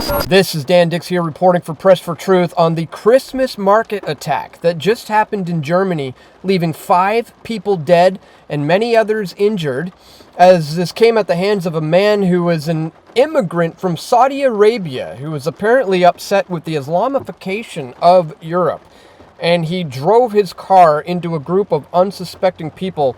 This is Dan Dicks here reporting for Press for Truth on the Christmas market attack that just happened in Germany, leaving 5 people dead and many others injured, as this came at the hands of a man who was an immigrant from Saudi Arabia who was apparently upset with the Islamification of Europe. And he drove his car into a group of unsuspecting people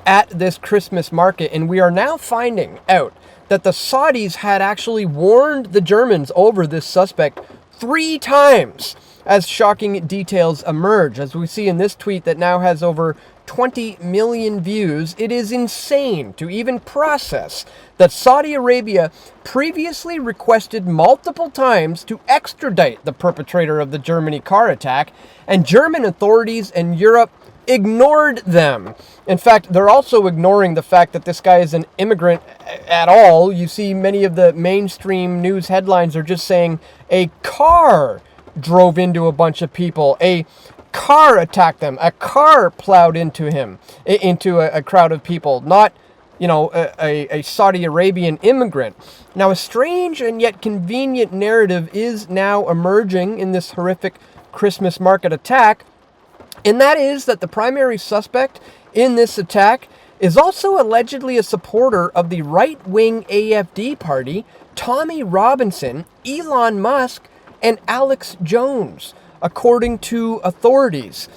at this Christmas market. And we are now finding out that the Saudis had actually warned the Germans over this suspect 3 times, as shocking details emerge. As we see in this tweet that now has over 20 million views, it is insane to even process that Saudi Arabia previously requested multiple times to extradite the perpetrator of the Germany car attack, and German authorities and Europe ignored them. In fact, they're also ignoring the fact that this guy is an immigrant at all. You see many of the mainstream news headlines are just saying a car drove into a bunch of people, a car attacked them, a car plowed into him, into a crowd of people, not, a Saudi Arabian immigrant. Now, a strange and yet convenient narrative is now emerging in this horrific Christmas market attack, and that is that the primary suspect in this attack is also allegedly a supporter of the right-wing AFD party, Tommy Robinson, Elon Musk, and Alex Jones, according to authorities.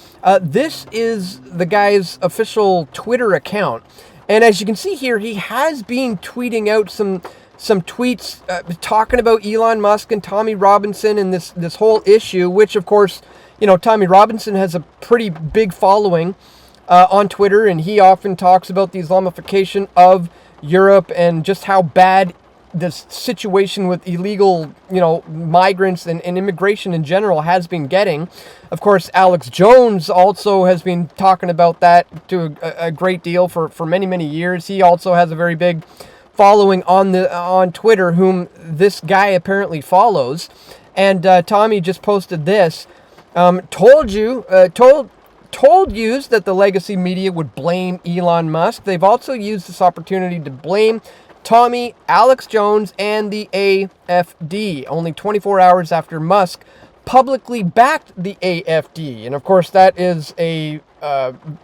This is the guy's official Twitter account. And as you can see here, he has been tweeting out some tweets talking about Elon Musk and Tommy Robinson and this whole issue, which, of course, Tommy Robinson has a pretty big following on Twitter, and he often talks about the Islamification of Europe and just how bad this situation with illegal, migrants and immigration in general has been getting. Of course, Alex Jones also has been talking about that to a great deal for many, many years. He also has a very big following on Twitter, whom this guy apparently follows. And Tommy just posted this. Told yous that the legacy media would blame Elon Musk. They've also used this opportunity to blame Tommy, Alex Jones, and the AFD, only 24 hours after Musk publicly backed the AFD. And of course, that is a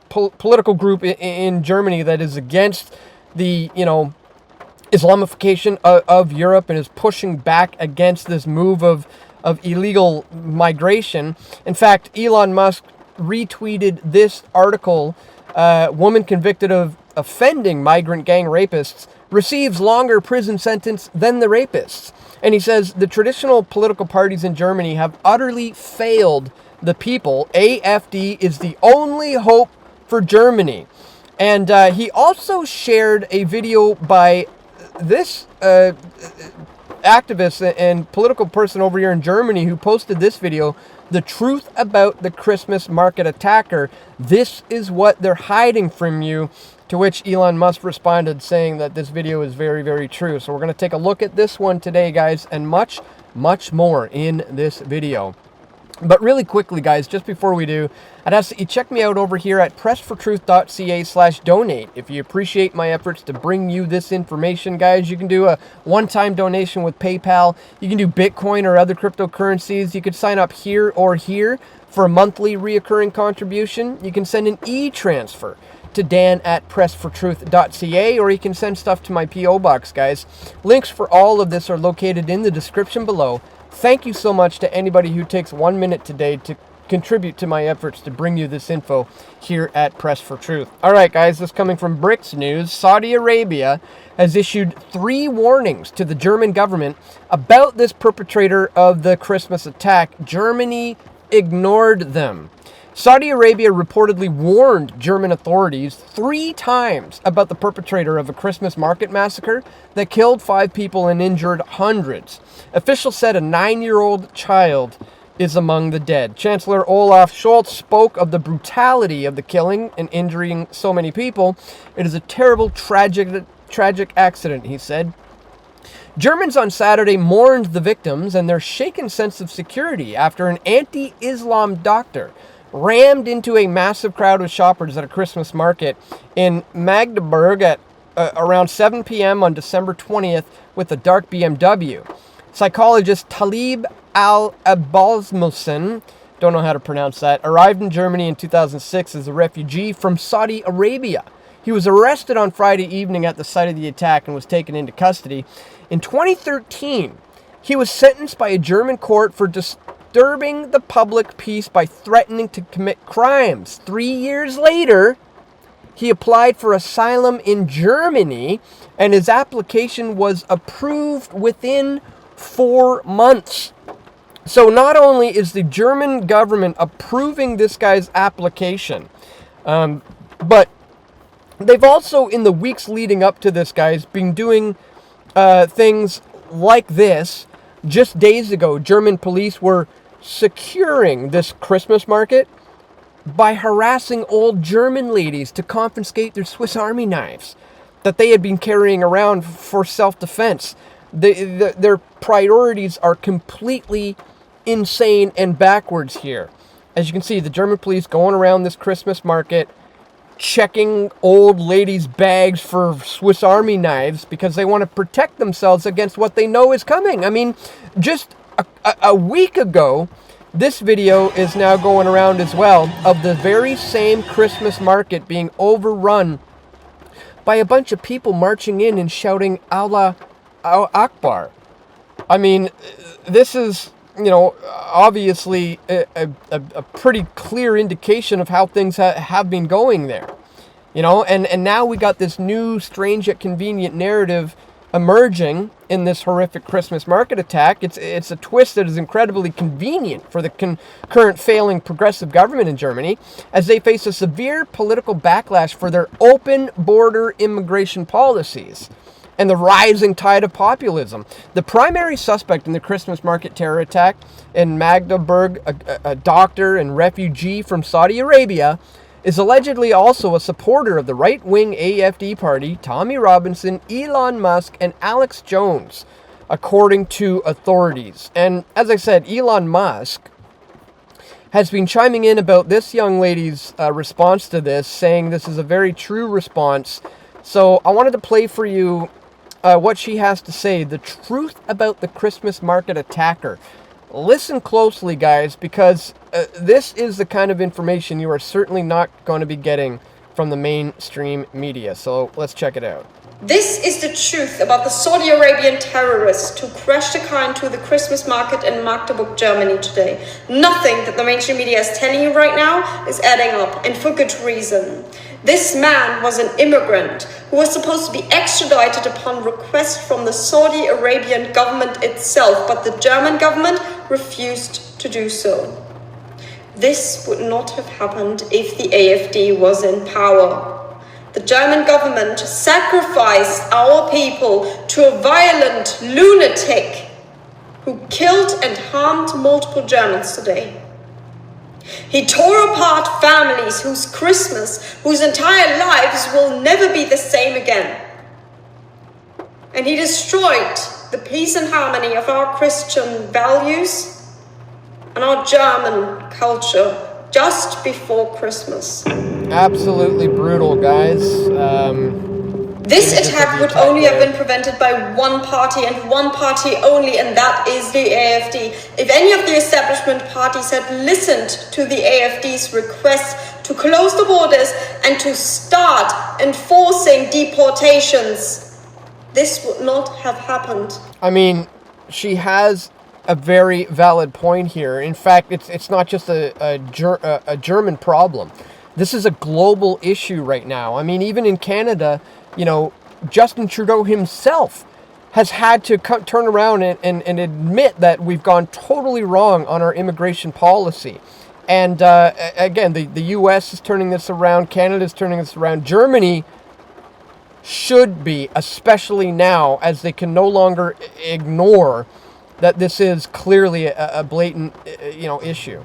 political group in Germany that is against the, Islamification of Europe and is pushing back against this move of illegal migration. In fact, Elon Musk retweeted this article, woman convicted of offending migrant gang rapists receives longer prison sentence than the rapists. And he says the traditional political parties in Germany have utterly failed the people. AFD is the only hope for Germany. And he also shared a video by this activist and political person over here in Germany who posted this video, The Truth About the Christmas Market Attacker. This is what they're hiding from you. To which Elon Musk responded saying that this video is very, very true. So we're going to take a look at this one today, guys, and much, much more in this video. But really quickly, guys, just before we do, I'd ask that you check me out over here at pressfortruth.ca/donate. If you appreciate my efforts to bring you this information, guys, you can do a one-time donation with PayPal. You can do Bitcoin or other cryptocurrencies. You could sign up here or here for a monthly reoccurring contribution. You can send an e-transfer to dan@pressfortruth.ca, or you can send stuff to my P.O. box, guys. Links for all of this are located in the description below. Thank you so much to anybody who takes 1 minute today to contribute to my efforts to bring you this info here at Press for Truth. All right, guys, this coming from Bricks News. Saudi Arabia has issued 3 warnings to the German government about this perpetrator of the Christmas attack. Germany ignored them. Saudi Arabia reportedly warned German authorities 3 times about the perpetrator of a Christmas market massacre that killed 5 people and injured hundreds. Officials said a 9-year-old child is among the dead. Chancellor Olaf Scholz spoke of the brutality of the killing and injuring so many people. It is a terrible, tragic accident, he said. Germans on Saturday mourned the victims and their shaken sense of security after an anti-Islam doctor rammed into a massive crowd of shoppers at a Christmas market in Magdeburg at around 7 p.m. on December 20th with a dark BMW. psychologist Talib al-Abalsmussen, don't know how to pronounce that, arrived in Germany in 2006 as a refugee from Saudi Arabia. He was arrested on Friday evening at the site of the attack and was taken into custody. In 2013, he was sentenced by a German court for disturbing the public peace by threatening to commit crimes. 3 years later, he applied for asylum in Germany, and his application was approved within 4 months. So not only is the German government approving this guy's application, but they've also, in the weeks leading up to this, guys, been doing things like this. Just days ago, German police were securing this Christmas market by harassing old German ladies to confiscate their Swiss Army knives that they had been carrying around for self-defense. Their priorities are completely insane and backwards here. As you can see, the German police going around this Christmas market, checking old ladies' bags for Swiss Army knives because they want to protect themselves against what they know is coming. I mean, just a week ago, this video is now going around as well of the very same Christmas market being overrun by a bunch of people marching in and shouting Allah Akbar. I mean, this is, obviously a pretty clear indication of how things have been going there. And now we got this new strange yet convenient narrative emerging in this horrific Christmas market attack. It's a twist that is incredibly convenient for the current failing progressive government in Germany as they face a severe political backlash for their open border immigration policies and the rising tide of populism. The primary suspect in the Christmas market terror attack in Magdeburg, a doctor and refugee from Saudi Arabia, is allegedly also a supporter of the right-wing AfD party, Tommy Robinson, Elon Musk, and Alex Jones, according to authorities. And as I said, Elon Musk has been chiming in about this young lady's response to this, saying this is a very true response. So I wanted to play for you what she has to say, the truth about the Christmas market attacker. Listen closely, guys, because this is the kind of information you are certainly not going to be getting from the mainstream media. So let's check it out. This is the truth about the Saudi Arabian terrorists who crashed a car into the Christmas market in Magdeburg, Germany today. Nothing that the mainstream media is telling you right now is adding up, and for good reason. This man was an immigrant who was supposed to be extradited upon request from the Saudi Arabian government itself, but the German government refused to do so. This would not have happened if the AfD was in power. The German government sacrificed our people to a violent lunatic who killed and harmed multiple Germans today. He tore apart families whose Christmas, whose entire lives will never be the same again. And he destroyed the peace and harmony of our Christian values and our German culture just before Christmas. Absolutely brutal, guys. This attack would only have been prevented by one party and one party only, and that is the AfD. If any of the establishment parties had listened to the AfD's request to close the borders and to start enforcing deportations, this would not have happened. I mean, she has a very valid point here. In fact, it's not just a German problem. This is a global issue right now. I mean, even in Canada, Justin Trudeau himself has had to turn around and admit that we've gone totally wrong on our immigration policy. And again, the U.S. is turning this around. Canada is turning this around. Germany should be, especially now, as they can no longer ignore that this is clearly a blatant, issue.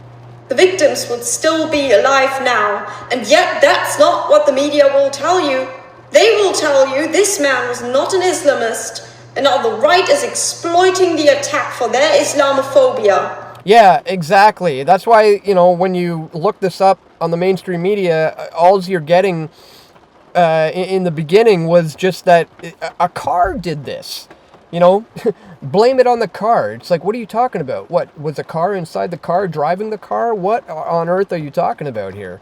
The victims would still be alive now, and yet that's not what the media will tell you. They will tell you this man was not an Islamist, and now the right is exploiting the attack for their Islamophobia. Yeah, exactly. That's why, when you look this up on the mainstream media, all you're getting in the beginning was just that a car did this. You know, blame it on the car. It's like, what are you talking about? What, was a car inside the car driving the car? What on earth are you talking about here?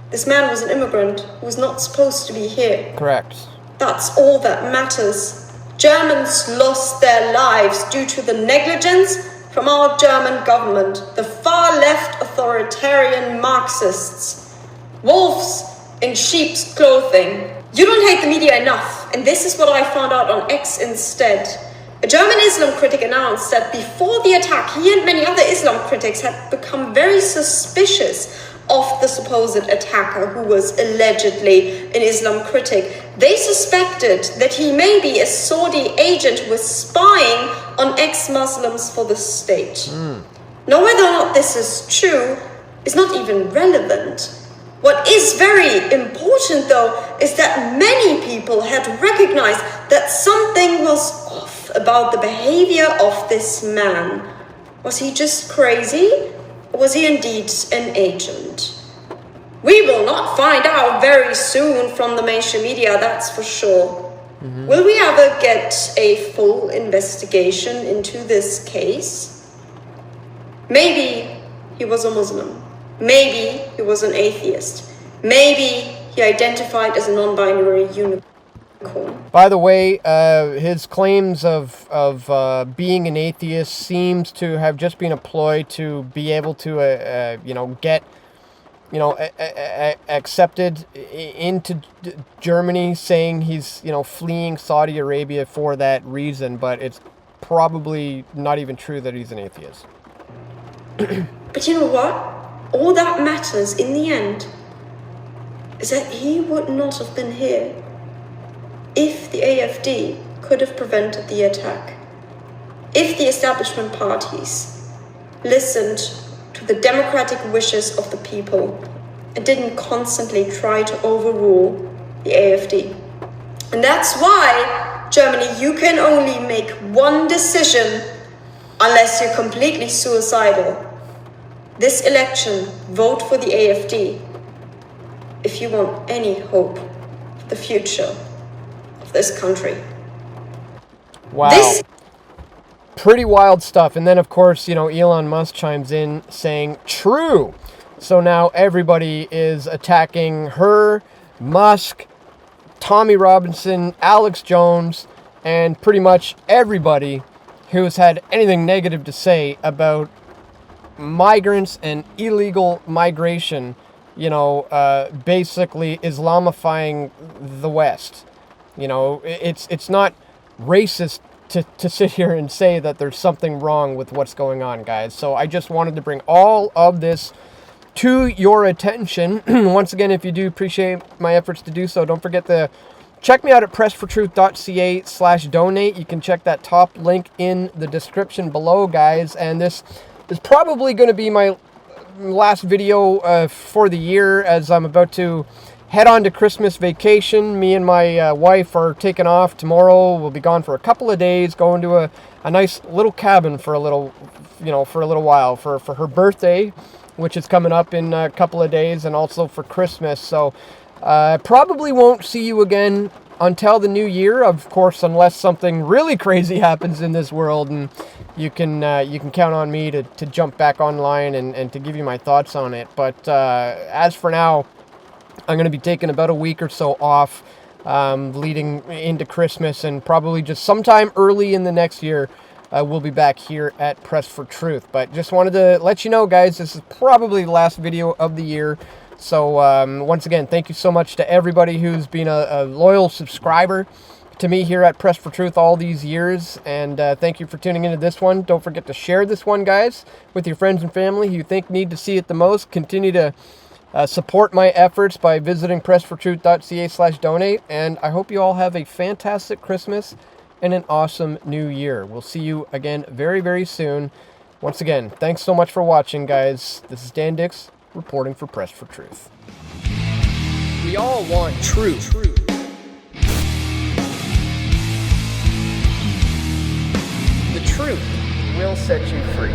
This man was an immigrant who was not supposed to be here. Correct. That's all that matters. Germans lost their lives due to the negligence from our German government, the far-left authoritarian Marxists. Wolves in sheep's clothing. You don't hate the media enough, and this is what I found out on X instead. A German Islam critic announced that before the attack, he and many other Islam critics had become very suspicious of the supposed attacker, who was allegedly an Islam critic. They suspected that he may be a Saudi agent who was spying on ex-Muslims for the state. Now, whether or not this is true is not even relevant. What is very important, though, is that many people had recognized that something was off about the behavior of this man. Was he just crazy? Or was he indeed an agent? We will not find out very soon from the mainstream media, that's for sure. Will we ever get a full investigation into this case? Maybe he was a Muslim. Maybe he was an atheist. Maybe he identified as a non-binary unicorn. By the way, his claims of being an atheist seems to have just been a ploy to be able to, get, accepted into Germany, saying he's, fleeing Saudi Arabia for that reason. But it's probably not even true that he's an atheist. But you know what? All that matters in the end is that he would not have been here if the AfD could have prevented the attack. If the establishment parties listened to the democratic wishes of the people and didn't constantly try to overrule the AfD. And that's why, Germany, you can only make one decision unless you're completely suicidal. This election, vote for the AfD if you want any hope for the future of this country. Wow. Pretty wild stuff. And then, of course, Elon Musk chimes in saying, true. So now everybody is attacking her, Musk, Tommy Robinson, Alex Jones, and pretty much everybody who's had anything negative to say about migrants and illegal migration, basically Islamifying the West. It's not racist to sit here and say that there's something wrong with what's going on, guys. So I just wanted to bring all of this to your attention. Once again, if you do appreciate my efforts to do so, don't forget to check me out at pressfortruth.ca/donate. You can check that top link in the description below, guys. And this is probably going to be my last video for the year, as I'm about to head on to Christmas vacation. Me and my wife are taking off tomorrow. We'll be gone for a couple of days, going to a nice little cabin for a little while for her birthday, which is coming up in a couple of days, and also for Christmas. So probably won't see you again until the new year, of course, unless something really crazy happens in this world, and you can count on me to jump back online and to give you my thoughts on it. But as for now, I'm going to be taking about a week or so off, leading into Christmas, and probably just sometime early in the next year, we'll be back here at Press for Truth. But just wanted to let you know, guys, this is probably the last video of the year. So once again, thank you so much to everybody who's been a loyal subscriber to me here at Press for Truth all these years. And thank you for tuning into this one. Don't forget to share this one, guys, with your friends and family who you think need to see it the most. Continue to support my efforts by visiting pressfortruth.ca/donate. And I hope you all have a fantastic Christmas and an awesome new year. We'll see you again very, very soon. Once again, thanks so much for watching, guys. This is Dan Dicks, reporting for Press for Truth. We all want truth. The truth will set you free.